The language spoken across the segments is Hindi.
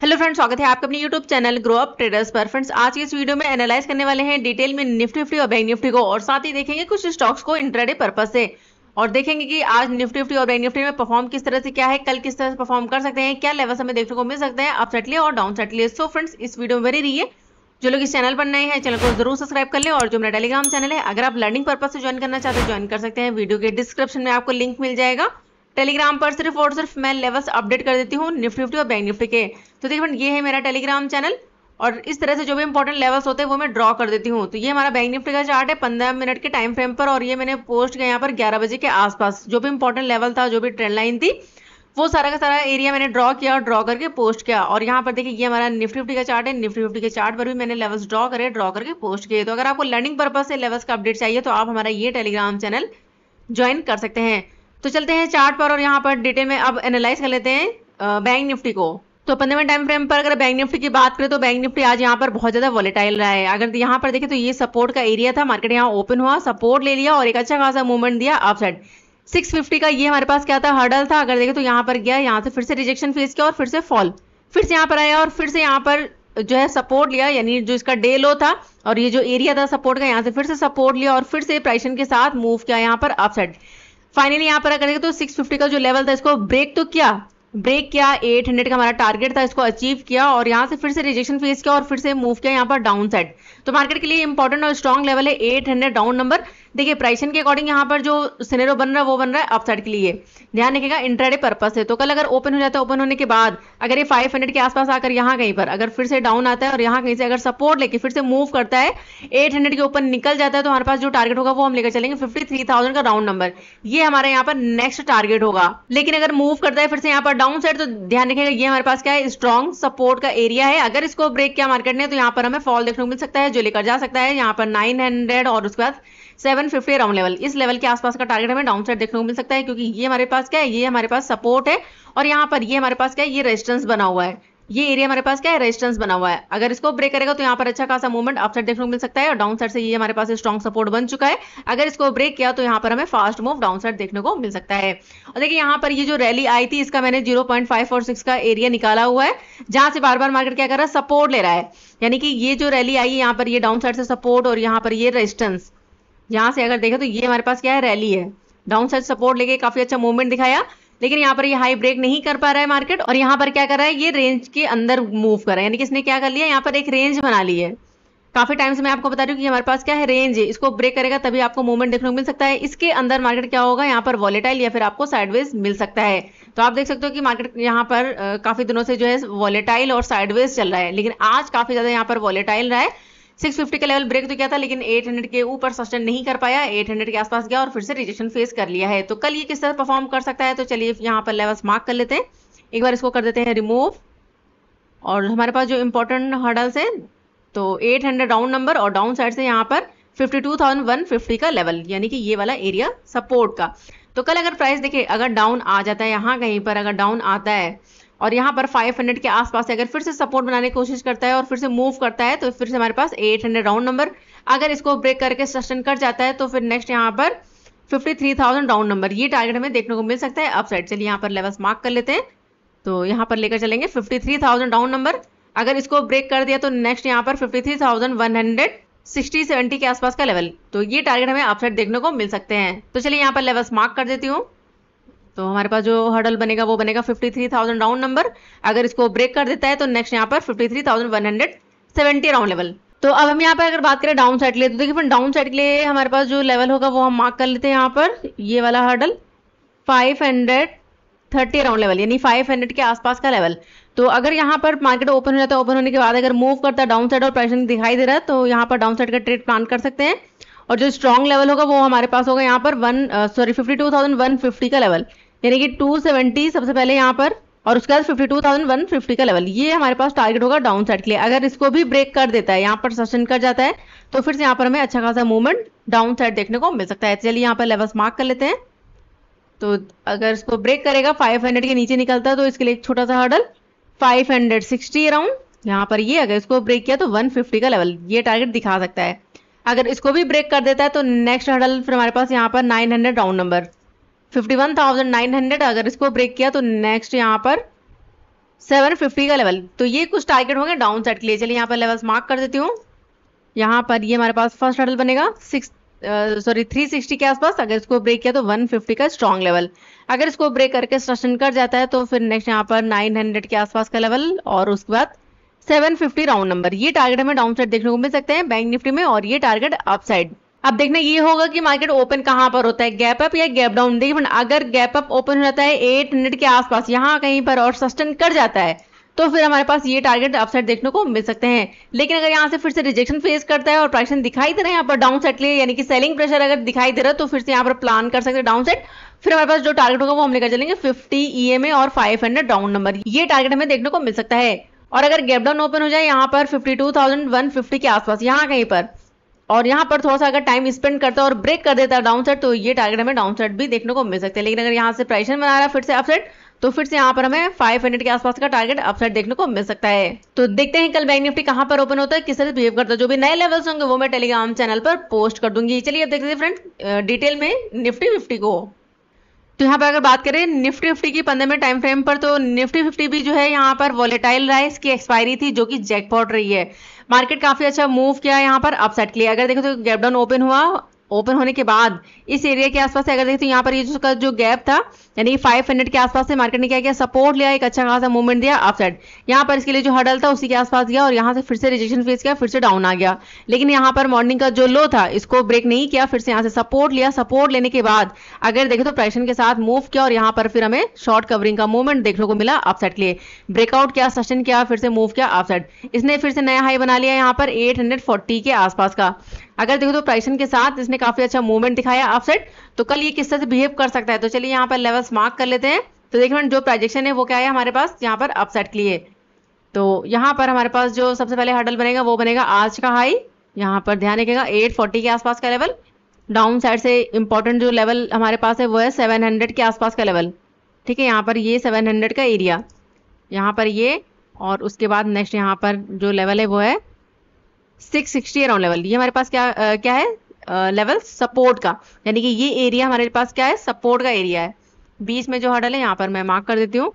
हेलो फ्रेंड्स, स्वागत है आपका अपने YouTube channel grow up traders पर। फ्रेंड्स, आज की इस वीडियो में एनालाइज करने वाले हैं डिटेल में निफ्टी और बैंक निफ्टी को, और साथ ही देखेंगे कुछ स्टॉक्स को इंट्राडे पर्पस से, और देखेंगे कि आज निफ्टी और बैंक निफ्टी में परफॉर्म किस तरह से क्या है, कल किस तरह से परफॉर्म कर सकते हैं, क्या लेवल्स हमें देखने को मिल सकते हैं अप साइड और डाउन साइड। सो फ्रेंड्स, इस वीडियो में बने रहिए। जो लोग इस चैनल पर नए हैं, चैनल को जरूर सब्सक्राइब कर लें, और जो मेरा टेलीग्राम चैनल है, अगर आप लर्निंग पर्पस से ज्वाइन करना चाहते हैं ज्वाइन कर सकते हैं। वीडियो के डिस्क्रिप्शन में आपको लिंक मिल जाएगा। टेलीग्राम पर सिर्फ और सिर्फ मैं लेवल्स अपडेट कर देती हूँ निफ्टी और बैंक निफ्टी के। तो देखिए फ्रेंड, ये है मेरा टेलीग्राम चैनल, और इस तरह से जो भी इंपॉर्टेंट लेवल्स होते हैं वो मैं ड्रॉ कर देती हूँ। तो ये हमारा बैंक निफ्टी का चार्ट है 15 मिनट के टाइम फ्रेम पर, और ये मैंने पोस्ट किया यहाँ पर 11 बजे के आसपास। जो भी इंपॉर्टेंट लेवल था, जो भी ट्रेंड लाइन थी, वो सारा का सारा एरिया मैंने ड्रॉ किया और ड्रॉ करके पोस्ट किया। और यहाँ पर देखिए, ये हमारा निफ्टी का चार्ट है। निफ्टी के चार्ट पर भी मैंने लेवल्स ड्रॉ करके पोस्ट किए। तो अगर आपको लर्निंग पर्पज से लेवल्स का अपडेट चाहिए तो आप हमारा ये टेलीग्राम चैनल ज्वाइन कर सकते हैं। तो चलते हैं चार्ट पर, और यहाँ पर डिटेल में अब एनालाइज कर लेते हैं बैंक निफ्टी को। तो 15 मिनट टाइम फ्रेम पर अगर बैंक निफ्टी की बात करें तो बैंक निफ्टी आज यहाँ पर बहुत ज्यादा वॉलेटाइल रहा है। अगर यहाँ पर देखें तो ये सपोर्ट का एरिया था, मार्केट यहाँ ओपन हुआ, सपोर्ट ले लिया और एक अच्छा खासा मूवमेंट दिया अप साइड। 650 का ये हमारे पास क्या था, हर्डल था। अगर देखें तो यहाँ पर गया, यहाँ से फिर से रिजेक्शन फेस किया और फिर से फॉल, फिर से यहाँ पर आया और फिर से यहाँ पर जो है सपोर्ट लिया, यानी जो इसका डे लो था और ये जो एरिया था सपोर्ट का, यहाँ से फिर से सपोर्ट लिया और फिर से प्राइसन के साथ मूव किया यहाँ पर अप साइड। फाइनली यहाँ पर अगर देखें तो 650 का जो लेवल था इसको ब्रेक किया 800 का हमारा टारगेट था, इसको अचीव किया और यहाँ से फिर से रिजेक्शन फेस किया और फिर से मूव किया यहाँ पर डाउन साइड। तो मार्केट के लिए इंपॉर्टेंट और स्ट्रॉन्ग लेवल है 800 डाउन नंबर। देखिए प्राइसन के अकॉर्डिंग यहाँ पर जो सिनेरियो बन रहा है वो बन रहा है अप साइड के लिए, ध्यान रखिएगा इंट्राडे पर्पस है। तो कल अगर ओपन हो जाता है, ओपन होने के बाद अगर ये 500 के आसपास आकर यहाँ कहीं पर अगर फिर से डाउन आता है और यहाँ कहीं से अगर सपोर्ट लेके फिर से मूव करता है 800 के ऊपर निकल जाता है, तो हमारे पास जो टारगेट होगा वो हम लेकर चलेंगे 53,000 का राउंड नंबर। ये हमारे यहाँ पर नेक्स्ट टारगेट होगा। लेकिन अगर मूव करता है फिर से यहाँ पर डाउन साइड, तो ध्यान रखिएगा ये हमारे पास क्या है, स्ट्रॉन्ग सपोर्ट का एरिया है। अगर इसको ब्रेक किया मार्केट ने तो यहाँ पर हमें फॉल देखने को मिल सकता है, जो लेकर जा सकता है यहाँ पर 900 और उसके बाद 750 राउंड लेवल। इस लेवल के आसपास का टारगेट हमें डाउन साइड देखने को मिल सकता है, क्योंकि ये हमारे पास क्या है, ये हमारे पास सपोर्ट है और यहाँ पर ये हमारे पास क्या है, ये रेजिस्टेंस बना हुआ है। ये एरिया हमारे पास क्या है, रेजिस्टेंस बना हुआ है। अगर इसको ब्रेक करेगा तो यहाँ पर अच्छा खासा मूवमेंट अप साइड देखने को मिल सकता है, और डाउन साइड से ये हमारे पास स्ट्रॉन्ग सपोर्ट बन चुका है। अगर इसको ब्रेक किया तो यहाँ पर हमें फास्ट मूव डाउन साइड देखने को मिल सकता है। और देखिए यहाँ पर ये जो रैली आई थी इसका मैंने 0.546 का एरिया निकाला हुआ है, जहां से बार बार मार्केट क्या कर रहा है, सपोर्ट ले रहा है। यानी कि ये जो रैली आई है यहाँ पर ये डाउन साइड से सपोर्ट और यहाँ पर ये रेजिस्टेंस, यहाँ से अगर देखें तो ये हमारे पास क्या है, रैली है, डाउन साइड सपोर्ट लेके काफी अच्छा मूवमेंट दिखाया। लेकिन यहाँ पर ये हाई ब्रेक नहीं कर पा रहा है मार्केट, और यहाँ पर क्या कर रहा है, ये रेंज के अंदर मूव कर रहा है। यानी कि इसने क्या कर लिया, यहाँ पर एक रेंज बना ली है। काफी टाइम से मैं आपको बता रही हूँ कि हमारे पास क्या है, रेंज है। इसको ब्रेक करेगा तभी आपको मूवमेंट देखने को मिल सकता है। इसके अंदर मार्केट क्या होगा, यहाँ पर वॉलेटाइल या फिर आपको साइडवेज मिल सकता है। तो आप देख सकते हो कि मार्केट यहाँ पर काफी दिनों से जो है वॉलेटाइल और साइडवेज चल रहा है, लेकिन आज काफी ज्यादा यहाँ पर वॉलेटाइल रहा है। 650 का लेवल ब्रेक तो किया था, लेकिन 800 के ऊपर सस्टेन नहीं कर पाया, 800 के आसपास गया और फिर से रिजेक्शन फेस कर लिया है। तो कल ये किस तरह परफॉर्म कर सकता है, तो चलिए यहाँ पर लेवल्स मार्क कर लेते हैं। एक बार इसको कर देते हैं रिमूव, और हमारे पास जो इंपॉर्टेंट हर्डल्स है तो 800 डाउन नंबर, और डाउन साइड से यहाँ पर 52,150 का लेवल, यानी कि ये वाला एरिया सपोर्ट का। तो कल अगर प्राइस देखिए अगर डाउन आ जाता है, यहाँ कहीं पर अगर डाउन आता है और यहाँ पर 500 के आसपास अगर फिर से सपोर्ट बनाने की कोशिश करता है और फिर से मूव करता है, तो फिर से हमारे पास 800 राउंड नंबर। अगर इसको ब्रेक करके सस्टेन कर जाता है तो फिर नेक्स्ट यहाँ पर 53,000 राउंड नंबर, ये टारगेट हमें देखने को मिल सकता है अप साइड। चलिए यहाँ पर लेवल्स मार्क कर लेते हैं। तो यहाँ पर लेकर चलेंगे 53,000 राउंड नंबर। अगर इसको ब्रेक कर दिया तो नेक्स्ट यहाँ पर 53,160-70 के आसपास का लेवल, तो ये टारगेट हमें अप साइड देखने को मिल सकते हैं। तो चलिए यहाँ पर लेवल्स मार्क कर देती हूँ। तो हमारे पास जो हर्डल बनेगा वो बनेगा 53,000 राउंड नंबर। अगर इसको ब्रेक कर देता है तो नेक्स्ट यहाँ पर 53,170 राउंड लेवल। तो अब हम यहाँ पर अगर बात करें डाउन साइड के लिए, तो देखिए डाउन साइड के लिए हमारे पास जो लेवल होगा वो हम मार्क कर लेते हैं। यहाँ पर ये वाला हर्डल 530 राउंड लेवल, यानी 500 के आसपास का लेवल। तो अगर यहाँ पर मार्केट ओपन हो जाता है, ओपन होने के बाद अगर मूव करता है डाउन साइड और प्राइसिंग दिखाई दे रहा है, तो यहाँ पर डाउन साइड का ट्रेड प्लान कर सकते हैं। और जो स्ट्रॉन्ग लेवल होगा वो हमारे पास होगा यहाँ पर 52,150 का लेवल, यानी कि 270 सबसे पहले यहाँ पर, और उसके बाद 52,150 का लेवल, ये हमारे पास टारगेट होगा डाउन साइड के लिए। अगर इसको भी ब्रेक कर देता है, यहाँ पर सस्टेन कर जाता है, तो फिर से यहाँ पर हमें अच्छा खासा मूवमेंट डाउन साइड देखने को मिल सकता है। चलिए यहाँ पर लेवल्स मार्क कर लेते हैं। तो अगर इसको ब्रेक करेगा 500 के नीचे निकलता है तो इसके लिए एक छोटा सा हर्डल 560 अराउंड, यहाँ पर ये अगर इसको ब्रेक किया तो 150 का लेवल, ये टारगेट दिखा सकता है। अगर इसको भी ब्रेक कर देता है तो नेक्स्ट हर्डल फिर हमारे पास यहाँ पर 900 राउंड नंबर, 51,900। अगर इसको ब्रेक किया तो नेक्स्ट यहाँ पर 750 का लेवल। तो ये कुछ टारगेट होंगे डाउन साइड के लिए। चलिए यहाँ पर लेवल्स मार्क कर देती हूँ। यहाँ पर ये हमारे पास फर्स्ट हर्डल बनेगा 360 के आसपास। अगर इसको ब्रेक किया तो 150 का स्ट्रॉन्ग लेवल। अगर इसको ब्रेक करके सस्टेन कर जाता है तो फिर नेक्स्ट यहाँ पर 900 के आसपास का लेवल और उसके बाद 750 राउंड नंबर। ये टारगेट हमें डाउन साइड देखने को मिल सकते हैं बैंक निफ्टी में, और ये टारगेट अप साइड। अब देखना ये होगा कि मार्केट ओपन कहां पर होता है, गैप अप या गैप डाउन। देखिए अगर गैप अप ओपन हो जाता है 800 के आसपास यहाँ कहीं पर और सस्टेन कर जाता है तो फिर हमारे पास ये टारगेट अपसाइड देखने को मिल सकते हैं। लेकिन अगर यहाँ से फिर से रिजेक्शन फेस करता है और प्राइस दिखाई दे रहा है यहाँ पर डाउन साइड के लिए, यानी कि सेलिंग प्रेशर अगर दिखाई दे रहा है तो फिर से यहाँ पर प्लान कर सकते हैं डाउन साइड। फिर हमारे पास जो टारगेट होगा वो हम लेकर चलेंगे 50 EMA और 500 राउंड नंबर। ये टारगेट हमें देखने को मिल सकता है। और अगर गैप डाउन ओपन हो जाए यहाँ पर 52,150 के आसपास यहाँ कहीं पर, और यहाँ पर थोड़ा सा अगर टाइम स्पेंड करता है और ब्रेक कर देता है डाउन साइड, तो ये टारगेट हमें डाउन साइड भी देखने को मिल सकते हैं। लेकिन अगर यहाँ से प्राइस बना रहा है फिर से अपसाइड, तो फिर से यहाँ पर हमें 500 के आसपास का टारगेट अपसाइड देखने को मिल सकता है। तो देखते हैं कल बैंक निफ्टी कहां पर ओपन होता है, किस तरह से बिहेव करता है। जो भी नए लेवल्स होंगे वो मैं टेलीग्राम चैनल पर पोस्ट कर दूंगी। चलिए अब देखते हैं फ्रेंड डिटेल में निफ्टी 50 को। तो यहाँ पर अगर बात करें निफ्टी 50 की 15 मिनट टाइम फ्रेम पर, तो निफ्टी 50 भी जो है यहाँ पर वॉलेटाइल रहा है। इसकी एक्सपायरी थी जो कि जैकपॉट रही है। मार्केट काफी अच्छा मूव किया है यहाँ पर अपसाइड के लिए। अगर देखो तो गैप डाउन ओपन हुआ, ओपन होने के बाद इस एरिया के आसपास से अगर देखते तो यहाँ पर ये जो गैप था यानी 500 के आसपास से मार्केट ने क्या किया, सपोर्ट लिया, एक अच्छा खासा मूवमेंट दिया अपसाइड। यहाँ पर इसके लिए जो हडल था उसी के आसपास गया और यहाँ से फिर से रिजेक्शन फेस किया, फिर से डाउन आ गया। लेकिन यहाँ पर मॉर्निंग का जो लो था इसको ब्रेक नहीं किया, फिर से यहाँ से सपोर्ट लिया। सपोर्ट लेने के बाद अगर देखें तो प्राइस के साथ मूव किया और यहाँ पर फिर हमें शॉर्ट कवरिंग का मूवमेंट देखने को मिला अपसाइड के लिए। ब्रेकआउट किया, सस्टेन किया, फिर से मूव किया अपसाइड। इसने फिर से नया हाई बना लिया यहाँ पर 840 के आसपास का। अगर देखो तो प्राइसन के साथ इसने काफी अच्छा मूवमेंट दिखाया अपसाइड। तो कल ये किस तरह से बिहेव कर सकता है, तो चलिए यहाँ पर लेवल्स मार्क कर लेते हैं। तो देखिए जो प्रोजेक्शन है वो क्या है हमारे पास यहाँ पर अपसाइड के लिए। तो यहाँ पर हमारे पास जो सबसे पहले हर्डल बनेगा वो बनेगा आज का हाई। यहाँ पर ध्यान रखिएगा 840 के आसपास का लेवल। डाउन साइड से इंपॉर्टेंट जो लेवल हमारे पास है वो है 700 के आसपास का लेवल। ठीक है, यहाँ पर ये 700 का एरिया, यहाँ पर ये, और उसके बाद नेक्स्ट यहाँ पर जो लेवल है वो है 660 अराउंड लेवल। ये हमारे पास क्या है लेवल सपोर्ट का, यानी कि ये एरिया हमारे पास क्या है, सपोर्ट का एरिया है। बीच में जो हर्डल है यहाँ पर मैं मार्क कर देती हूँ।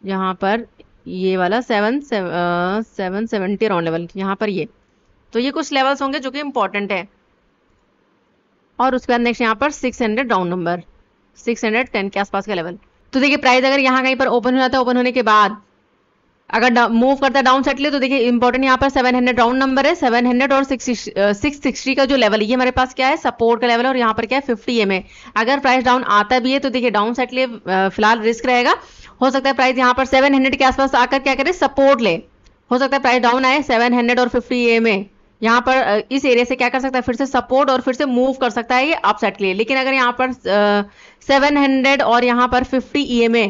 यहाँ पर ये वाला 770 अराउंड लेवल, यहाँ पर ये। तो ये कुछ लेवल्स होंगे जो कि इंपॉर्टेंट है। और उसके बाद नेक्स्ट यहाँ पर 600 राउंड नंबर, 610 के आसपास का लेवल। तो देखिए प्राइस अगर यहाँ कहीं पर ओपन हो जाता है, ओपन होने के बाद अगर मूव करता है डाउन साइड के लिए, तो देखिए इंपॉर्टेंट यहाँ पर 700 राउंड नंबर है। 700 और 660 का जो लेवल है ये हमारे पास क्या है, सपोर्ट का लेवल है। और यहाँ पर क्या है 50 EMA। अगर प्राइस डाउन आता भी है तो देखिए डाउन साइड के लिए फिलहाल रिस्क रहेगा। हो सकता है प्राइस यहाँ पर 700 के आसपास आकर क्या करे, सपोर्ट ले। हो सकता है प्राइस डाउन आए 700 और 50 EMA, यहाँ पर इस एरिया से क्या कर सकता है, फिर से सपोर्ट और फिर से मूव कर सकता है ये अप साइड के लिए। लेकिन अगर यहाँ पर 700 और यहाँ पर 50 EMA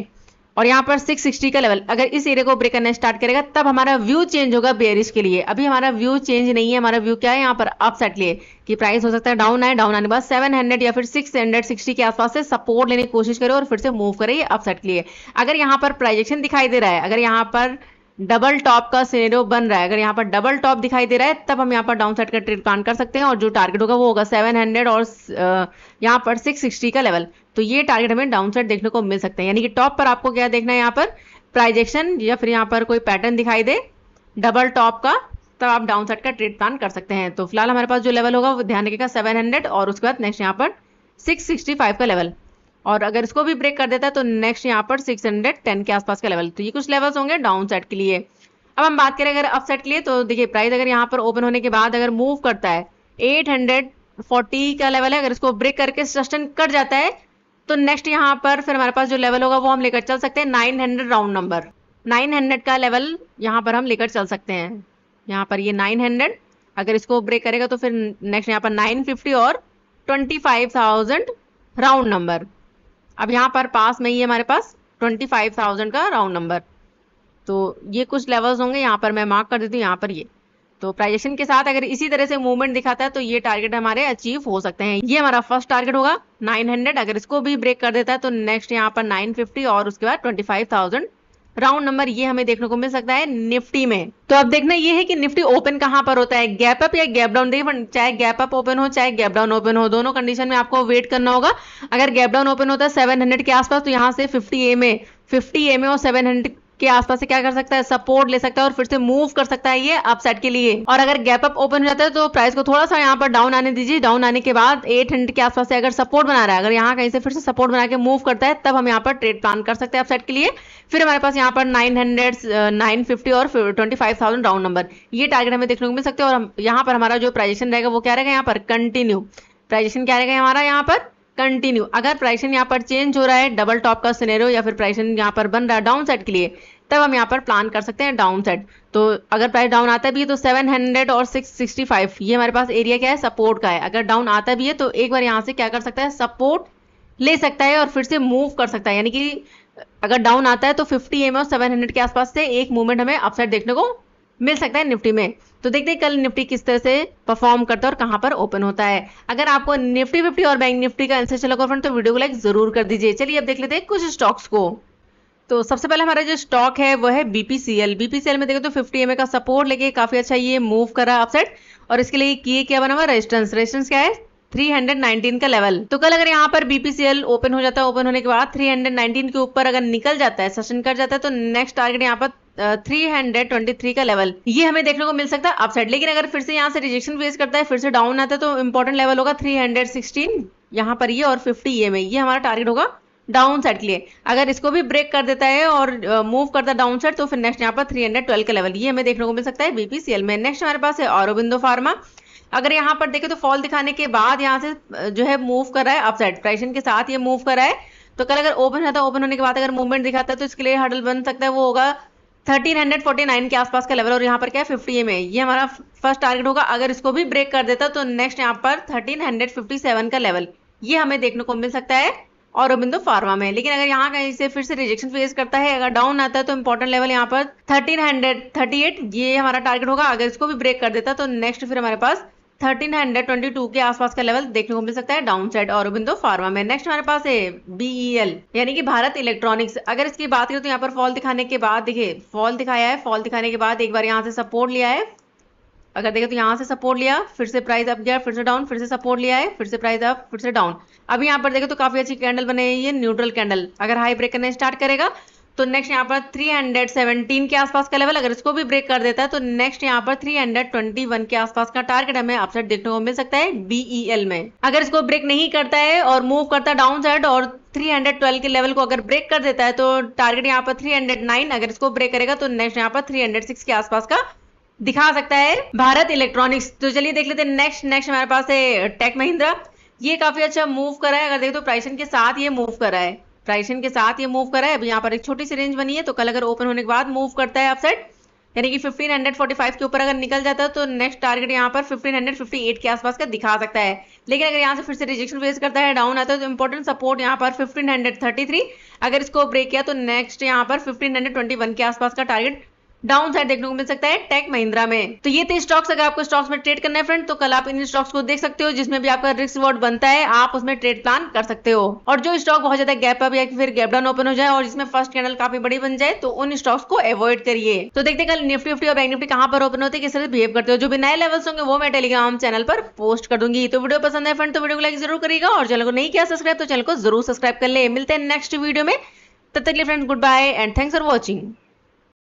और यहाँ पर 660 का लेवल अगर इस एरिया को ब्रेक करना स्टार्ट करेगा, तब हमारा व्यू चेंज होगा बेयरिश के लिए। अभी हमारा व्यू चेंज नहीं है, हमारा व्यू क्या है यहाँ पर अप साइड के लिए कि प्राइस हो सकता है डाउन आए, डाउन आने के बाद 700 या फिर 660 के आसपास से सपोर्ट लेने की कोशिश करे और फिर से मूव करे अप साइड के लिए। अगर यहाँ पर प्रोजेक्शन दिखाई दे रहा है, अगर यहाँ पर डबल टॉप का सिनेरियो बन रहा है, अगर यहाँ पर डबल टॉप दिखाई दे रहा है, तब हम यहाँ पर डाउन साइड का ट्रेड प्लान कर सकते हैं। और जो टारगेट होगा वो होगा 700 और यहाँ पर 660 का लेवल। तो ये टारगेट हमें डाउन साइड देखने को मिल सकते हैं। यानी कि टॉप पर आपको क्या देखना है, यहाँ पर प्राइजेक्शन या फिर यहाँ पर कोई पैटर्न दिखाई दे डबल टॉप का, तब आप डाउन साइड का ट्रेड प्लान कर सकते हैं। तो फिलहाल हमारे पास जो लेवल होगा वो ध्यान रखिएगा 700 और उसके बाद नेक्स्ट यहाँ पर 665 का लेवल। और अगर इसको भी ब्रेक कर देता है तो नेक्स्ट यहाँ पर 610 के आसपास का लेवल। तो ये कुछ लेवल्स होंगे डाउन साइड के लिए। अब हम बात करें अगर अप साइड के लिए, तो देखिए प्राइस अगर यहाँ पर ओपन होने के बाद अगर मूव करता है 840 का लेवल है, अगर इसको ब्रेक करके सस्टेन कर जाता है तो नेक्स्ट यहाँ पर फिर हमारे पास जो लेवल होगा वो हम लेकर चल सकते हैं 900 राउंड नंबर। 900 का लेवल यहाँ पर हम लेकर चल सकते हैं। यहाँ पर ये 900 अगर इसको ब्रेक करेगा तो फिर नेक्स्ट यहाँ पर 950 और 25,000 राउंड नंबर। अब यहाँ पर पास में ही है हमारे पास 25,000 का राउंड नंबर। तो ये कुछ लेवल्स होंगे, यहाँ पर मैं मार्क कर देती हूँ। यहाँ पर ये तो प्राइजेशन के साथ अगर इसी तरह से मूवमेंट दिखाता है तो ये टारगेट हमारे अचीव हो सकते हैं। ये हमारा फर्स्ट टारगेट होगा 900। अगर इसको भी ब्रेक कर देता है तो नेक्स्ट यहाँ पर 950 और उसके बाद 25,000 राउंड नंबर ये हमें देखने को मिल सकता है निफ्टी में। तो अब देखना ये है कि निफ्टी ओपन कहां पर होता है, गैप अप या गैप डाउन। देखिए चाहे गैप अप ओपन हो चाहे गैप डाउन ओपन हो, दोनों कंडीशन में आपको वेट करना होगा। अगर गैप डाउन ओपन होता है 700 के आसपास तो यहाँ से 50 EMA और के आसपास से क्या कर सकता है, सपोर्ट ले सकता है और फिर से मूव कर सकता है ये अपसाइड के लिए। और अगर गैप अप ओपन हो जाता है तो प्राइस को थोड़ा सा यहाँ पर डाउन आने दीजिए। डाउन आने के बाद 800 के आसपास से अगर सपोर्ट बना रहा है, अगर यहाँ कहीं से फिर से सपोर्ट बना के मूव करता है, तब हम यहाँ पर ट्रेड प्लान कर सकते हैं अपसाइड के लिए। फिर हमारे पास यहाँ पर 900, 950 और 25,000 राउंड नंबर, ये टारगेट हमें देखने को मिल सकते हैं। और यहाँ पर हमारा जो प्राइजेशन रहेगा वो क्या रहेगा, यहाँ पर कंटिन्यू। प्राइजेशन क्या रहेगा हमारा यहाँ पर, कंटिन्यू। अगर प्राइसेशन यहाँ पर चेंज हो रहा है, डबल टॉप का सिनेरियो या फिर प्राइसेशन यहाँ पर बन रहा है डाउन साइड के लिए, तब हम यहाँ पर प्लान कर सकते हैं डाउन साइड। तो अगर प्राइस डाउन आता भी है तो 700 और 665 ये हमारे पास एरिया क्या है, सपोर्ट का है। अगर डाउन आता भी है तो एक बार यहाँ से क्या कर सकता है, सपोर्ट ले सकता है और फिर से मूव कर सकता है। यानी कि अगर डाउन आता है तो 50 EMA और 700 के आसपास से एक मूवमेंट हमें अपसाइड देखने को मिल सकता है निफ्टी में। तो देखते हैं कल निफ्टी किस तरह से परफॉर्म करता है और कहां पर ओपन होता है। अगर आपको निफ्टी 50 और बैंक निफ्टी का आंसर चला फ्रेंड तो वीडियो को लाइक जरूर कर दीजिए। चलिए अब देख लेते हैं कुछ स्टॉक्स को। तो सबसे पहले हमारा जो स्टॉक है वो है बीपीसीएल। बीपीसीएल में देखें तो 50 EMA का सपोर्ट लेके काफी अच्छा ये मूव कर रहा है अपसाइड, और इसके लिए किए क्या बना हुआ, रेजिस्टेंस क्या है, 319 का लेवल। तो कल अगर यहाँ पर बीपीसीएल ओपन हो जाता है, ओपन होने के बाद 319 के ऊपर अगर निकल जाता है, सस्टेन कर जाता है, तो नेक्स्ट टारगेट यहाँ पर 323 का लेवल ये हमें देखने को मिल सकता है अपसाइड। लेकिन अगर फिर से यहाँ से रिजेक्शन फेस करता है, फिर से डाउन आता है, तो इंपॉर्टेंट लेवल होगा 316 यहाँ पर ये, और 50 EMA ये हमारा टारगेट होगा डाउन साइड के लिए। अगर इसको भी ब्रेक कर देता है और मूव करता है डाउन साइड, तो फिर नेक्स्ट यहाँ पर 312 का लेवल ये हमें देखने को मिल सकता है बीपीसीएल में। नेक्स्ट हमारे पास है औरोबिंदो फार्मा। अगर यहाँ पर देखें तो फॉल दिखाने के बाद यहाँ से जो है मूव कर रहा है अपसाइड, प्राइसेशन के साथ ये मूव कर रहा है। तो कल अगर ओपन होता है, ओपन होने के बाद अगर मूवमेंट दिखाता है, तो इसके लिए हर्डल बन सकता है, वो होगा 1349 के आसपास का लेवल। और यहाँ पर क्या है, 50 EMA ये हमारा फर्स्ट टारगेट होगा। अगर इसको भी ब्रेक कर देता तो नेक्स्ट यहाँ पर 1357 का लेवल ये हमें देखने को मिल सकता है औरोबिंदो फार्मा में। लेकिन अगर यहाँ कहीं से फिर से रिजेक्शन फेस करता है, अगर डाउन आता है, तो इंपॉर्टेंट लेवल यहाँ पर 1338 ये हमारा टारगेट होगा। अगर इसको भी ब्रेक कर देता तो नेक्स्ट फिर हमारे पास 1322 के आसपास का लेवल देखने को मिल सकता है डाउन साइड औरोबिंदो फार्मा में। नेक्स्ट हमारे पास है BEL यानी कि भारत इलेक्ट्रॉनिक्स। अगर इसकी बात करें तो यहाँ पर फॉल दिखाने के बाद, देखिए फॉल दिखाया है, फॉल दिखाने के बाद एक बार यहाँ से सपोर्ट लिया है। अगर देखें तो यहाँ से सपोर्ट लिया, फिर से प्राइस अप गया, फिर से डाउन, फिर से सपोर्ट लिया है, फिर से प्राइस अप, फिर से डाउन। अभी यहाँ पर देखें तो काफी अच्छी कैंडल बने ये न्यूट्रल कैंडल। अगर हाई ब्रेक करने स्टार्ट करेगा तो नेक्स्ट यहाँ पर 317 के आसपास का लेवल, अगर इसको भी ब्रेक कर देता है तो नेक्स्ट यहाँ पर 321 के आसपास का टारगेट हमें अपसाइड देखने को मिल सकता है BEL में। अगर इसको ब्रेक नहीं करता है और मूव करता है डाउन साइड और 312 के लेवल को अगर ब्रेक कर देता है, तो टारगेट यहाँ पर 309, अगर इसको ब्रेक करेगा तो नेक्स्ट यहाँ पर 306 के आसपास का दिखा सकता है भारत इलेक्ट्रॉनिक्स। तो चलिए देख लेते हैं नेक्स्ट हमारे पास है टेक महिंद्रा। ये काफी अच्छा मूव कर रहा है। अगर देखें तो प्राइसेशन के साथ ये मूव कर रहा है, प्राइसेशन के साथ ये मूव कर रहा है। अभी यहाँ पर एक छोटी सी रेंज बनी है, तो कल अगर ओपन होने के बाद मूव करता है अपसाइड, यानी कि 1545 के ऊपर अगर निकल जाता है, तो नेक्स्ट टारगेट यहाँ पर 1558 के आसपास का दिखा सकता है। लेकिन अगर यहाँ से फिर से रिजेक्शन फेस करता है, डाउन आता है, तो इंपॉर्टेंट सपोर्ट यहाँ पर 1533, अगर इसको ब्रेक किया तो नेक्स्ट यहाँ पर 1521 के आसपास का टारगेट डाउन साइड देखने को मिल सकता है टेक महिंद्रा में। तो ये थे स्टॉक्स। अगर आपको स्टॉक्स में ट्रेड करना है फ्रेंड, तो कल आप इन स्टॉक्स को देख सकते हो, जिसमें भी आपका रिस्क रिवॉर्ड बनता है, आप उसमें ट्रेड प्लान कर सकते हो। और जो स्टॉक बहुत ज्यादा गैप अप या फिर गैप डाउन ओपन हो जाए और जिसमें फर्स्ट कैंडल काफी बड़ी बन जाए, तो उन स्टॉक्स को अवॉइड करिए। तो देखते हैं कल निफ्टी और बैंक निफ्टी कहां पर ओपन होते हैं, किस तरह बिहेव करते हो। जो भी नए लेवल्स होंगे वो मैं टेलीग्राम चैनल पर पोस्ट कर दूंगी। तो वीडियो पसंद है फ्रेंड तो वीडियो को लाइक जरूर करिएगा, और चैनल को नहीं किया सब्सक्राइब तो चैनल को जरूर सब्सक्राइब कर ले। मिलते हैं नेक्स्ट वीडियो में, तब तक के लिए friends goodbye and thanks for watching.